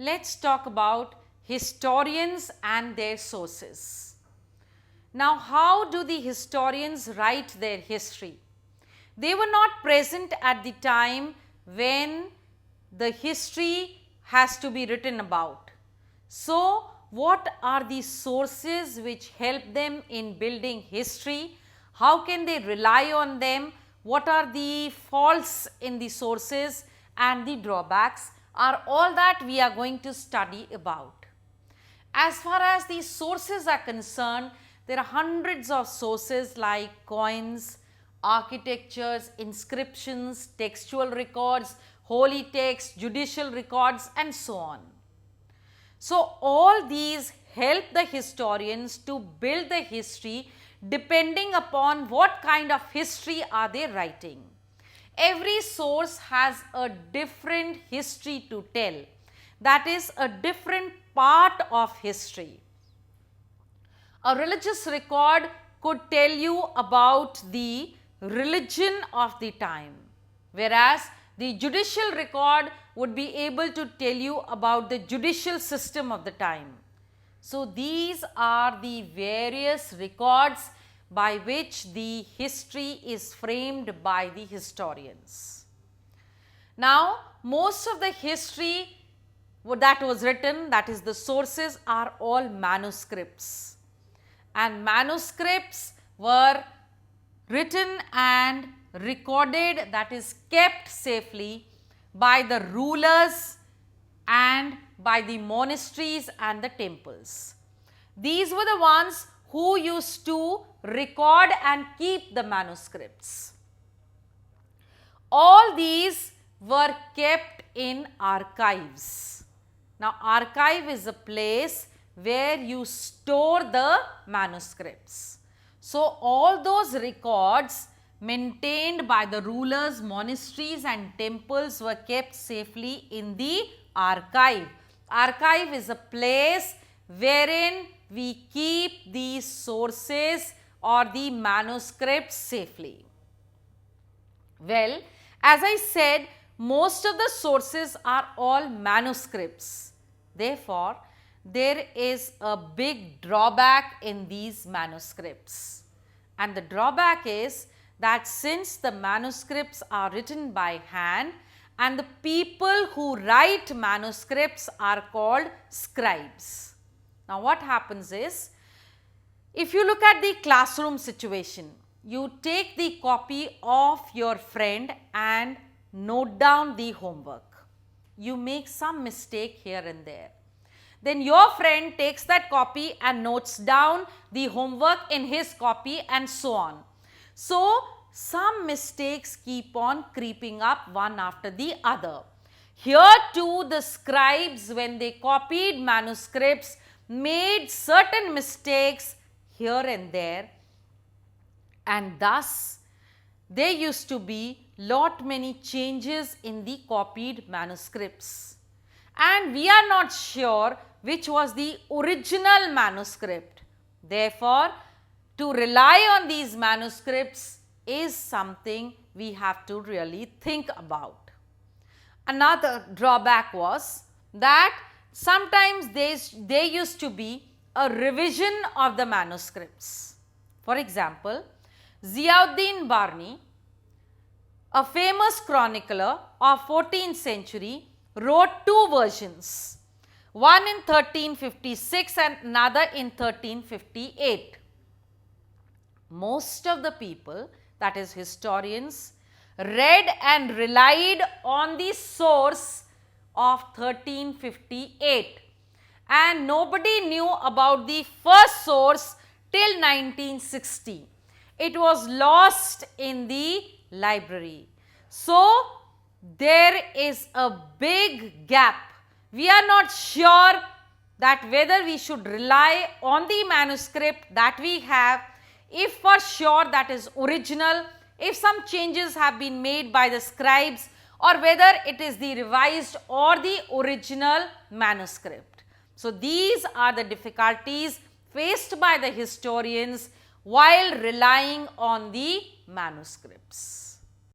let's talk about historians and their sources. Now, how do the historians write their history? They were not present at the time when the history has to be written about. So, what are the sources which help them in building history? How can they rely on them? What are the faults in the sources and the drawbacks are all that we are going to study about. As far as the sources are concerned, there are hundreds of sources like coins, architectures, inscriptions, textual records, holy texts, judicial records and so on. So, all these help the historians to build the history depending upon what kind of history are they writing. Every source has a different history to tell, that is a different part of history. A religious record could tell you about the religion of the time, whereas the judicial record would be able to tell you about the judicial system of the time. So, these are the various records by which the history is framed by the historians. Now, most of the history that was written, that is the sources, are all manuscripts, and manuscripts were written and recorded, that is kept safely by the rulers and by the monasteries and the temples. These were the ones who used to record and keep the manuscripts. All these were kept in archives. Now, archive is a place where you store the manuscripts. So, all those records maintained by the rulers, monasteries and temples were kept safely in the archive. Archive is a place wherein we keep these sources or the manuscripts safely. Well, as I said, most of the sources are all manuscripts. Therefore, there is a big drawback in these manuscripts, and the drawback is that since the manuscripts are written by hand and the people who write manuscripts are called scribes. Now, what happens is, if you look at the classroom situation, you take the copy of your friend and note down the homework. You make some mistake here and there. Then your friend takes that copy and notes down the homework in his copy and so on. So, some mistakes keep on creeping up one after the other. Here too, the scribes, when they copied manuscripts, made certain mistakes here and there, and thus there used to be lot many changes in the copied manuscripts, and we are not sure which was the original manuscript. Therefore, to rely on these manuscripts is something we have to really think about. Another drawback was that sometimes there used to be a revision of the manuscripts. For example, Ziauddin Barni, a famous chronicler of 14th century, wrote two versions, one in 1356 and another in 1358. Most of the people, that is historians, read and relied on the source of 1358, and nobody knew about the first source till 1960. It was lost in the library. So, there is a big gap. We are not sure that whether we should rely on the manuscript that we have, if for sure that is original, if some changes have been made by the scribes, or whether it is the revised or the original manuscript. So, these are the difficulties faced by the historians while relying on the manuscripts.